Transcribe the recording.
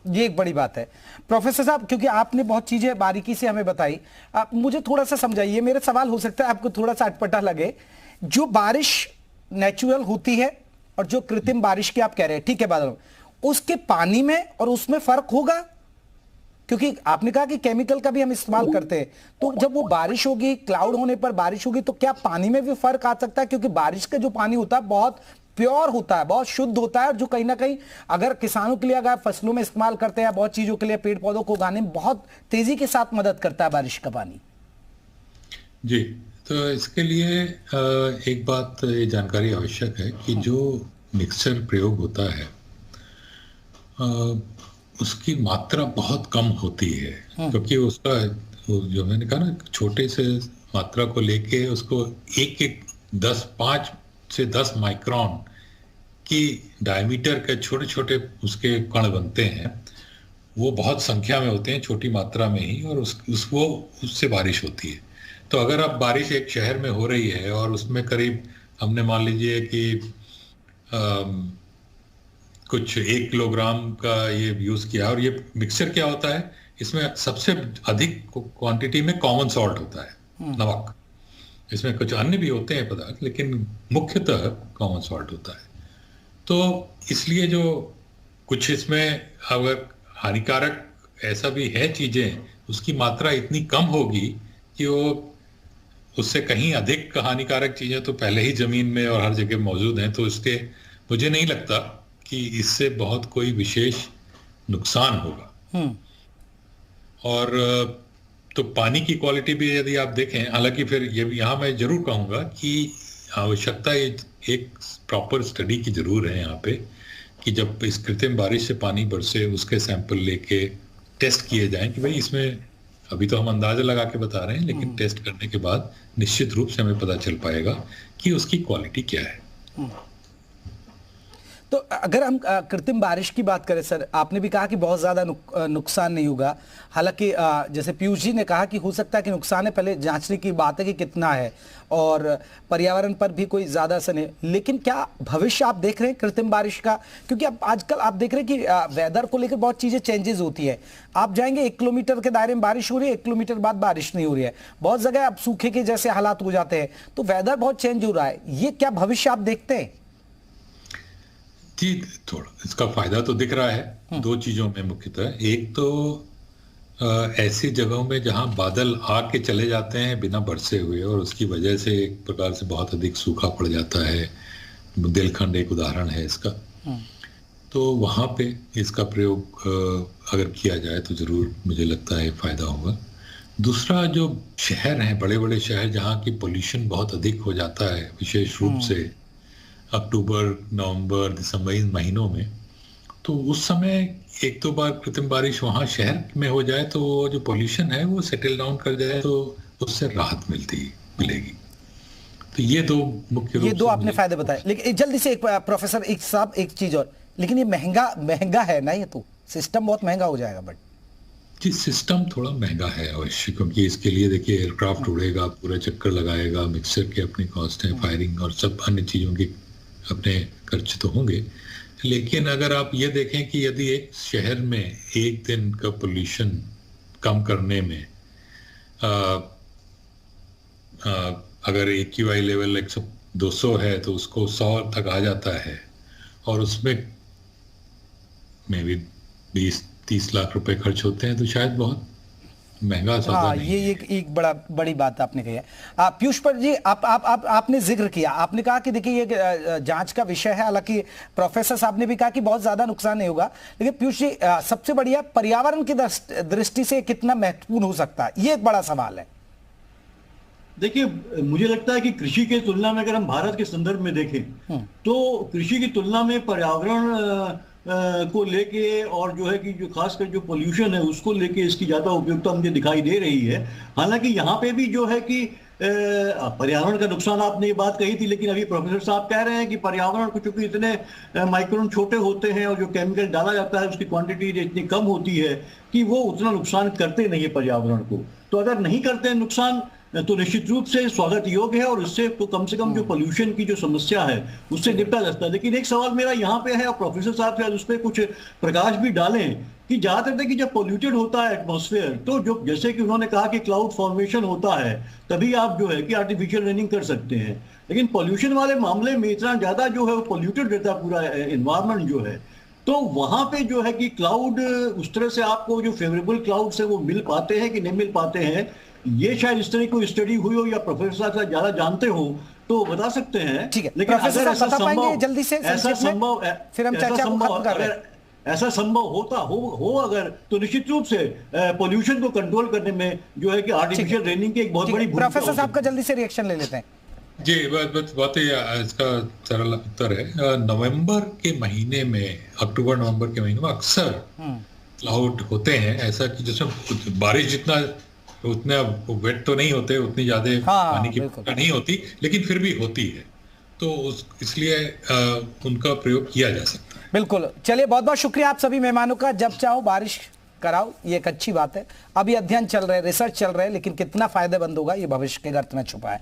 ये एक बड़ी बात है। प्रोफेसर साहब, क्योंकि आपने बहुत चीजें बारीकी से हमें बताई, आप मुझे थोड़ा सा समझाइए। मेरा सवाल हो सकता है आपको थोड़ा सा अटपटा लगे। जो बारिश नेचुरल होती है और जो कृत्रिम बारिश की आप कह रहे हैं, ठीक है, बादल, उसके पानी में और उसमें फर्क होगा? क्योंकि आपने कहा कि केमिकल का भी हम इस्तेमाल करते हैं, तो जब वो बारिश होगी, क्लाउड होने पर बारिश होगी, तो क्या पानी में भी फर्क आ सकता है? क्योंकि बारिश का जो पानी होता है बहुत प्योर होता है, बहुत शुद्ध होता है, और जो कहीं ना कहीं अगर किसानों के लिए, अगर फसलों में इस्तेमाल करते हैं, बहुत चीजों के लिए, पेड़ पौधों को उगाने में बहुत तेजी के साथ मदद करता है बारिश का पानी। जी, तो इसके लिए एक बात ये जानकारी आवश्यक है कि जो मिक्सचर प्रयोग होता है अ, उसकी मात्रा बहुत कम होती है, क्योंकि उसका जो मैंने कहा ना, छोटे से मात्रा को लेके उसको एक एक 5 से 10 माइक्रोन की डायमीटर के छोटे छोटे उसके कण बनते हैं। वो बहुत संख्या में होते हैं, छोटी मात्रा में ही, और वो उससे बारिश होती है। तो अगर अब बारिश एक शहर में हो रही है और उसमें करीब हमने मान लीजिए कि कुछ 1 किलोग्राम का ये यूज किया, और ये मिक्सचर क्या होता है, इसमें सबसे अधिक क्वांटिटी में कॉमन सॉल्ट होता है, नमक। इसमें कुछ अन्य भी होते हैं पदार्थ, लेकिन मुख्यतः कॉमन सॉल्ट होता है। तो इसलिए जो कुछ इसमें अगर हानिकारक ऐसा भी है चीजें, उसकी मात्रा इतनी कम होगी कि वो उससे कहीं अधिक हानिकारक चीजें तो पहले ही जमीन में और हर जगह मौजूद हैं। तो इसके मुझे नहीं लगता कि इससे बहुत कोई विशेष नुकसान होगा। और तो पानी की क्वालिटी भी यदि आप देखें, हालांकि फिर ये यहाँ मैं जरूर कहूँगा कि आवश्यकता एक प्रॉपर स्टडी की जरूर है यहाँ पे, कि जब इस कृत्रिम बारिश से पानी बरसे उसके सैंपल लेके टेस्ट किए जाएं कि भाई इसमें, अभी तो हम अंदाजा लगा के बता रहे हैं, लेकिन टेस्ट करने के बाद निश्चित रूप से हमें पता चल पाएगा कि उसकी क्वालिटी क्या है। तो अगर हम कृत्रिम बारिश की बात करें सर, आपने भी कहा कि बहुत ज्यादा नुकसान नहीं होगा। हालांकि जैसे पीयूष जी ने कहा कि हो सकता है कि नुकसान है, पहले जांचने की बात है कि कितना है, और पर्यावरण पर भी कोई ज्यादा असर नहीं। लेकिन क्या भविष्य आप देख रहे हैं कृत्रिम बारिश का? क्योंकि अब आजकल आप देख रहे हैं कि वेदर को लेकर बहुत चीजें चेंजेस होती है। आप जाएंगे 1 किलोमीटर के दायरे में बारिश हो रही है, 1 किलोमीटर बाद बारिश नहीं हो रही है, बहुत जगह अब सूखे के जैसे हालात हो जाते हैं। तो वेदर बहुत चेंज हो रहा है, ये क्या भविष्य आप देखते हैं? जी, थोड़ा इसका फायदा तो दिख रहा है दो चीजों में मुख्यतः। एक तो ऐसी जगहों में जहां बादल आके चले जाते हैं बिना बरसे हुए, और उसकी वजह से एक प्रकार से बहुत अधिक सूखा पड़ जाता है। बुंदेलखंड एक उदाहरण है इसका। तो वहां पे इसका प्रयोग अगर किया जाए तो जरूर मुझे लगता है फायदा होगा। दूसरा, जो शहर हैं, बड़े बड़े शहर जहाँ की पोल्यूशन बहुत अधिक हो जाता है, विशेष रूप से अक्टूबर, नवंबर, दिसंबर, इन महीनों में, तो उस समय एक दो बार कृत्रिम बारिश वहाँ शहर में हो जाए तो वो जो पोल्यूशन है वो सेटल डाउन कर जाए, तो उससे राहत मिलेगी। तो ये दो मुख्य ये रूप दो से आपने फायदे बताए। लेकिन जल्दी से एक प्रोफेसर, एक साहब, एक चीज और, लेकिन ये महंगा महंगा है ना, ये तो सिस्टम बहुत महंगा हो जाएगा। बट जी, सिस्टम थोड़ा महंगा है अवश्य, क्योंकि इसके लिए देखिए एयरक्राफ्ट उड़ेगा, पूरा चक्कर लगाएगा, मिक्सर के अपनी कॉस्ट है, फायरिंग और सब अन्य चीज़ों के अपने खर्च तो होंगे। लेकिन अगर आप ये देखें कि यदि एक शहर में एक दिन का पोल्यूशन कम करने में आ, आ, अगर AQI लेवल 200 है तो उसको 100 तक आ जाता है, और उसमें मे भी 20-30 लाख रुपए खर्च होते हैं, तो शायद बहुत महंगा सौदा हाँ, नहीं ये है। एक बड़ी बात आपने कही है। पीयूष पर जी, आपने जिक्र किया, आपने कहा कि देखिए ये जांच का विषय है। हालांकि प्रोफेसर साहब ने भी कहा कि बहुत ज्यादा नुकसान नहीं होगा, लेकिन पीयूष जी, सबसे बढ़िया पर्यावरण की दृष्टि से कितना महत्वपूर्ण हो सकता है, ये एक बड़ा सवाल है। देखिए, मुझे लगता है कि कृषि के तुलना में अगर हम भारत के संदर्भ में देखें तो कृषि की तुलना में पर्यावरण को लेके, और जो है कि जो खासकर जो पोल्यूशन है उसको लेके इसकी ज्यादा उपयोगिता मुझे दिखाई दे रही है। हालांकि यहाँ पे भी जो है कि पर्यावरण का नुकसान, आपने ये बात कही थी, लेकिन अभी प्रोफेसर साहब कह रहे हैं कि पर्यावरण को चूंकि इतने माइक्रोन छोटे होते हैं और जो केमिकल डाला जाता है उसकी क्वांटिटी इतनी कम होती है कि वो उतना नुकसान करते नहीं है पर्यावरण को। तो अगर नहीं करते हैं नुकसान तो निश्चित रूप से स्वागत योग्य है, और इससे तो कम से कम जो पोल्यूशन की जो समस्या है उससे निपटा जा सकता है। लेकिन एक सवाल मेरा यहाँ पे है, और प्रोफेसर साहब शायद उस पर कुछ प्रकाश भी डालें, कि ज्यादातर देखिए जब पोल्यूटेड होता है एटमॉस्फेयर, तो जो जैसे कि उन्होंने कहा कि क्लाउड फॉर्मेशन होता है, तभी आप जो है कि आर्टिफिशियल रेनिंग कर सकते हैं। लेकिन पोल्यूशन वाले मामले में इतना ज्यादा जो है वो पोल्यूटेड रहता है पूरा एनवायरमेंट जो है, तो वहां पे जो है कि क्लाउड उस तरह से आपको जो फेवरेबल क्लाउड से वो मिल पाते हैं कि नहीं मिल पाते हैं, ये शायद इस तरह की कोई स्टडी हुई हो, या प्रोफेसर साहब ज्यादा जानते हो तो बता सकते हैं। ठीक है, लेकिन प्रोफेसर अगर साहब ऐसा बता पाएंगे संभव, जल्दी से ऐसा संभव, फिर हम चर्चा को खत्म कर रहे हैं। ऐसा संभव होता हो अगर, तो निश्चित रूप से पोल्यूशन को कंट्रोल करने में जो है कि आर्टिफिशियल रेनिंग की एक बहुत बड़ी भूमिका। प्रोफेसर साहब का जल्दी से रिएक्शन ले लेते हैं। जी, बात इसका सरल उत्तर है, नवंबर के महीने में, अक्टूबर नवंबर के महीने में अक्सर क्लाउड होते हैं ऐसा कि जिसमें बारिश जितना उतना वेट तो नहीं होते, उतनी ज्यादा पानी की नहीं होती, लेकिन फिर भी होती है, तो इसलिए उनका प्रयोग किया जा सकता है। बिल्कुल। चलिए, बहुत बहुत शुक्रिया आप सभी मेहमानों का। जब चाहो बारिश कराओ, ये एक अच्छी बात है। अभी अध्ययन चल रहे, रिसर्च चल रहे, लेकिन कितना फायदेमंद होगा ये भविष्य के गर्त में छुपा है।